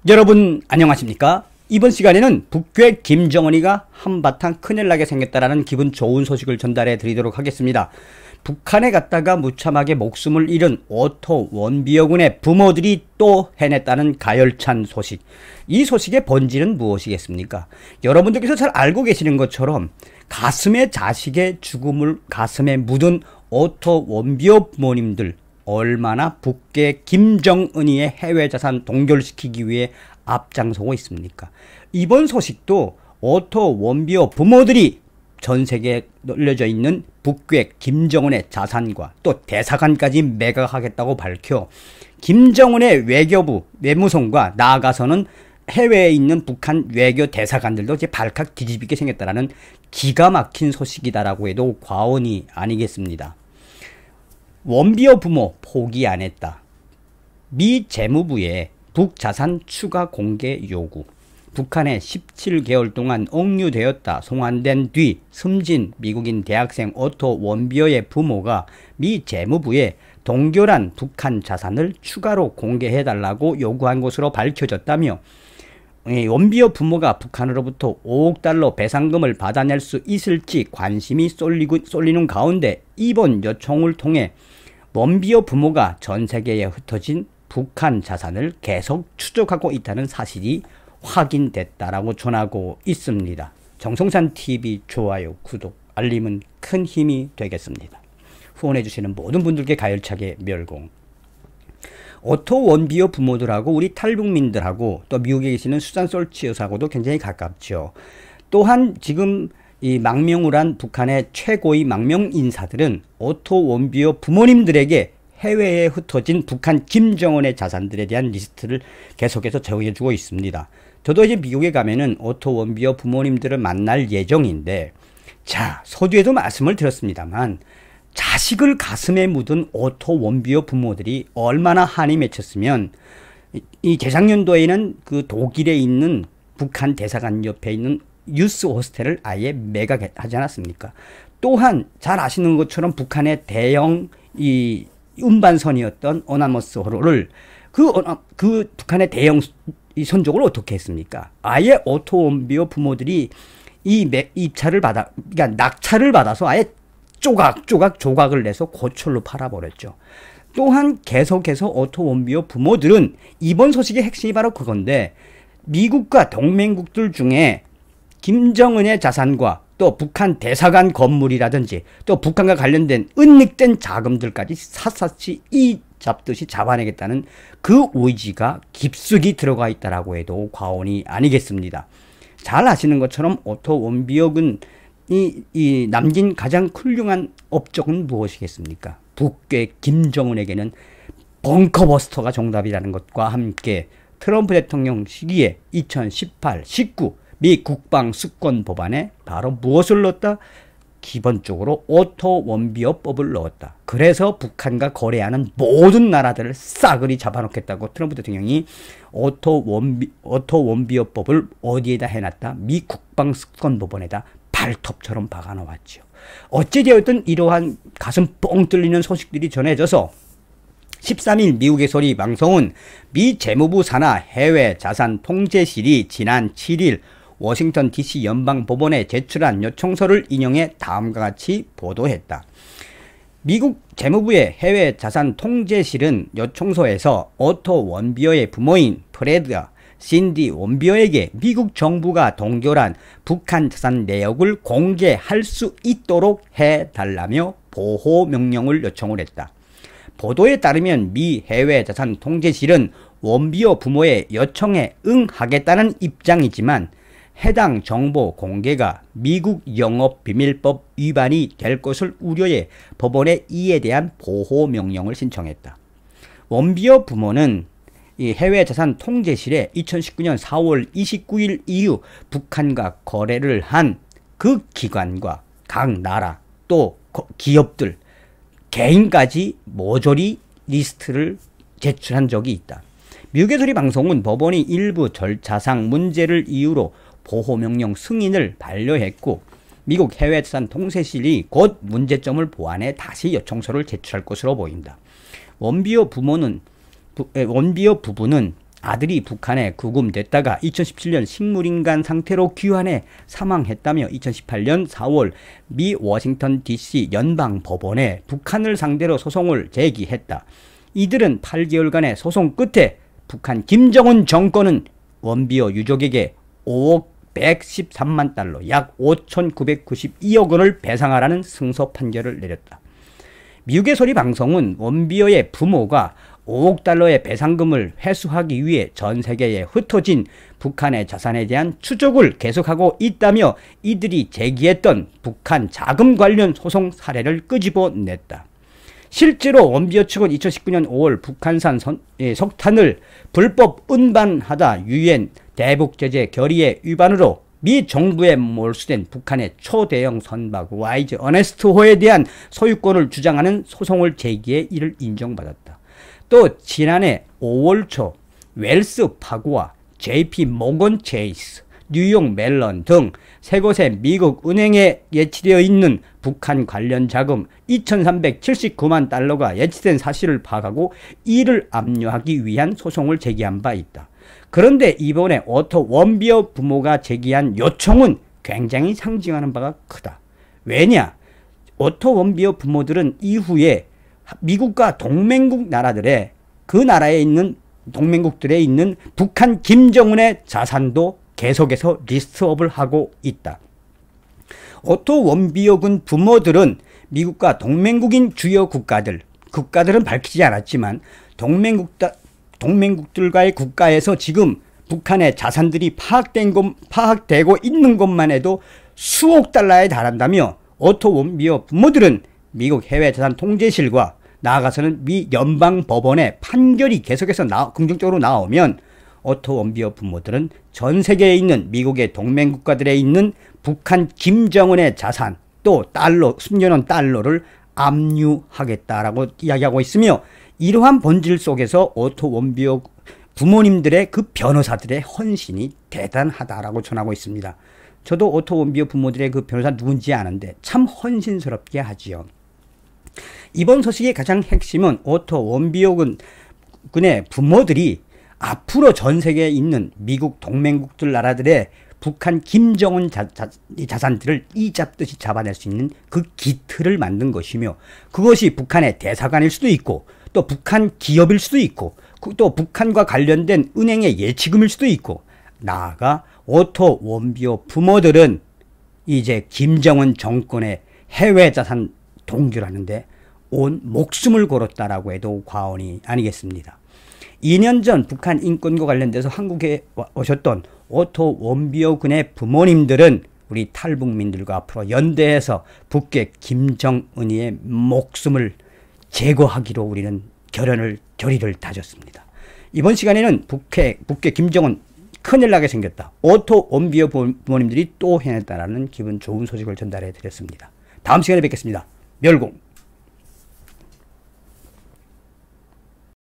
여러분 안녕하십니까? 이번 시간에는 북괴 김정은이가 한바탕 큰일 나게 생겼다라는 기분 좋은 소식을 전달해 드리도록 하겠습니다. 북한에 갔다가 무참하게 목숨을 잃은 오토 원비어군의 부모들이 또 해냈다는 가열찬 소식. 이 소식의 본질은 무엇이겠습니까? 여러분들께서 잘 알고 계시는 것처럼 가슴에 자식의 죽음을 가슴에 묻은 오토 원비어 부모님들, 얼마나 북괴 김정은이의 해외자산 동결시키기 위해 앞장서고 있습니까? 이번 소식도 오토 원비어 부모들이 전 세계에 널려져 있는 북괴 김정은의 자산과 또 대사관까지 매각하겠다고 밝혀 김정은의 외교부, 외무성과 나아가서는 해외에 있는 북한 외교 대사관들도 이제 발칵 뒤집히게 생겼다라는 기가 막힌 소식이다라고 해도 과언이 아니겠습니다. 원비어 부모 포기 안 했다. 미 재무부의 북자산 추가 공개 요구. 북한에 17개월 동안 억류되었다 송환된 뒤 숨진 미국인 대학생 오토 원비어의 부모가 미 재무부에 동결한 북한 자산을 추가로 공개해달라고 요구한 것으로 밝혀졌다며, 원비어 부모가 북한으로부터 5억 달러 배상금을 받아낼 수 있을지 관심이 쏠리는 가운데 이번 요청을 통해 원비어 부모가 전 세계에 흩어진 북한 자산을 계속 추적하고 있다는 사실이 확인됐다라고 전하고 있습니다. 정성산TV 좋아요, 구독, 알림은 큰 힘이 되겠습니다. 후원해주시는 모든 분들께 가열차게 멸공. 오토 원비어 부모들하고 우리 탈북민들하고 또 미국에 계시는 수잔 솔치 여사하고도 굉장히 가깝죠. 또한 지금 이 망명을 한 북한의 최고위 망명 인사들은 오토 원비어 부모님들에게 해외에 흩어진 북한 김정은의 자산들에 대한 리스트를 계속해서 제공해주고 있습니다. 저도 이제 미국에 가면은 오토 원비어 부모님들을 만날 예정인데, 자, 서두에도 말씀을 드렸습니다만 자식을 가슴에 묻은 오토 원비어 부모들이 얼마나 한이 맺혔으면 이 재작년도에는 그 독일에 있는 북한 대사관 옆에 있는 유스 호스텔을 아예 매각하지 않았습니까? 또한 잘 아시는 것처럼 북한의 대형 이 운반선이었던 어나머스 호로를 그 북한의 대형 이 선적을 어떻게 했습니까? 아예 오토 원비어 부모들이 입차를 받아, 그러니까 낙차를 받아서 아예 조각을 내서 고철로 팔아버렸죠. 또한 계속해서 오토 원비어 부모들은 이번 소식의 핵심이 바로 그건데, 미국과 동맹국들 중에 김정은의 자산과 또 북한 대사관 건물이라든지 또 북한과 관련된 은닉된 자금들까지 샅샅이 이 잡듯이 잡아내겠다는 그 의지가 깊숙이 들어가 있다라고 해도 과언이 아니겠습니다. 잘 아시는 것처럼 오토 원비어군 이 남긴 가장 훌륭한 업적은 무엇이겠습니까? 북괴 김정은에게는 벙커버스터가 정답이라는 것과 함께 트럼프 대통령 시기에 2018, 19 미 국방수권 법안에 바로 무엇을 넣었다? 기본적으로 오토 원비어법을 넣었다. 그래서 북한과 거래하는 모든 나라들을 싸그리 잡아놓겠다고 트럼프 대통령이 오토 원비어법을 어디에다 해놨다? 미 국방수권 법원에다 발톱처럼 박아놓았죠. 어찌되었든 이러한 가슴 뻥 뚫리는 소식들이 전해져서 13일 미국의 소리 방송은 미 재무부 산하 해외자산통제실이 지난 7일 워싱턴 DC 연방법원에 제출한 요청서를 인용해 다음과 같이 보도했다. 미국 재무부의 해외자산통제실은 요청서에서 오토 원비어의 부모인 프레드와 신디 원비어에게 미국 정부가 동결한 북한 자산 내역을 공개할 수 있도록 해달라며 보호명령을 요청을 했다. 보도에 따르면 미 해외자산통제실은 원비어 부모의 요청에 응하겠다는 입장이지만 해당 정보 공개가 미국 영업비밀법 위반이 될 것을 우려해 법원에 이에 대한 보호명령을 신청했다. 원비어 부모는 이 해외자산통제실에 2019년 4월 29일 이후 북한과 거래를 한 그 기관과 각 나라 또 기업들, 개인까지 모조리 리스트를 제출한 적이 있다. 미국의 소리 방송은 법원이 일부 절차상 문제를 이유로 보호명령 승인을 반려했고 미국 해외자산통제실이 곧 문제점을 보완해 다시 요청서를 제출할 것으로 보인다. 원비어 부부는 아들이 북한에 구금됐다가 2017년 식물인간 상태로 귀환해 사망했다며 2018년 4월 미 워싱턴 DC 연방법원에 북한을 상대로 소송을 제기했다. 이들은 8개월간의 소송 끝에 북한 김정은 정권은 원비어 유족에게 5억 113만 달러 약 5,992억 원을 배상하라는 승소 판결을 내렸다. 미국의 소리 방송은 원비어의 부모가 5억 달러의 배상금을 회수하기 위해 전 세계에 흩어진 북한의 자산에 대한 추적을 계속하고 있다며 이들이 제기했던 북한 자금 관련 소송 사례를 끄집어냈다. 실제로 원비어 측은 2019년 5월 북한산 석탄을 불법 운반하다 유엔 대북제재 결의의 위반으로 미 정부에 몰수된 북한의 초대형 선박 와이즈 어네스트호에 대한 소유권을 주장하는 소송을 제기해 이를 인정받았다. 또 지난해 5월 초 웰스 파고와 JP 모건 체이스, 뉴욕 멜런 등 세 곳의 미국 은행에 예치되어 있는 북한 관련 자금 2,379만 달러가 예치된 사실을 파악하고 이를 압류하기 위한 소송을 제기한 바 있다. 그런데 이번에 오토 원비어 부모가 제기한 요청은 굉장히 상징하는 바가 크다. 왜냐? 오토 원비어 부모들은 이후에 미국과 동맹국 나라들의 그 나라에 있는 동맹국들에 있는 북한 김정은의 자산도 계속해서 리스트업을 하고 있다. 오토 원비어군 부모들은 미국과 동맹국인 주요 국가들은 밝히지 않았지만 동맹국들과의 국가에서 지금 북한의 자산들이 파악되고 있는 것만 해도 수억 달러에 달한다며 오토 원비어 부모들은 미국 해외자산통제실과 나아가서는 미 연방법원의 판결이 계속해서 긍정적으로 나오면 오토 원비어 부모들은 전 세계에 있는 미국의 동맹국가들에 있는 북한 김정은의 자산 또 달러, 숨겨놓은 달러를 압류하겠다라고 이야기하고 있으며 이러한 본질 속에서 오토 원비어 부모님들의 그 변호사들의 헌신이 대단하다라고 전하고 있습니다. 저도 오토 원비어 부모들의 그 변호사 누군지 아는데 참 헌신스럽게 하지요. 이번 소식의 가장 핵심은 오토 원비어 군의 부모들이 앞으로 전 세계에 있는 미국 동맹국들 나라들의 북한 김정은 자산들을 이 잡듯이 잡아낼 수 있는 그 기틀을 만든 것이며 그것이 북한의 대사관일 수도 있고 또 북한 기업일 수도 있고 또 북한과 관련된 은행의 예치금일 수도 있고 나아가 오토 원비어 부모들은 이제 김정은 정권의 해외 자산 동결하는데 온 목숨을 걸었다라고 해도 과언이 아니겠습니다. 2년 전 북한 인권과 관련돼서 한국에 오셨던 오토 원비어 군의 부모님들은 우리 탈북민들과 앞으로 연대해서 북괴 김정은이의 목숨을 제거하기로 우리는 결의를 다졌습니다. 이번 시간에는 북괴 김정은 큰일 나게 생겼다. 오토 원비어 부모님들이 또 해냈다라는 기분 좋은 소식을 전달해 드렸습니다. 다음 시간에 뵙겠습니다. 멸공.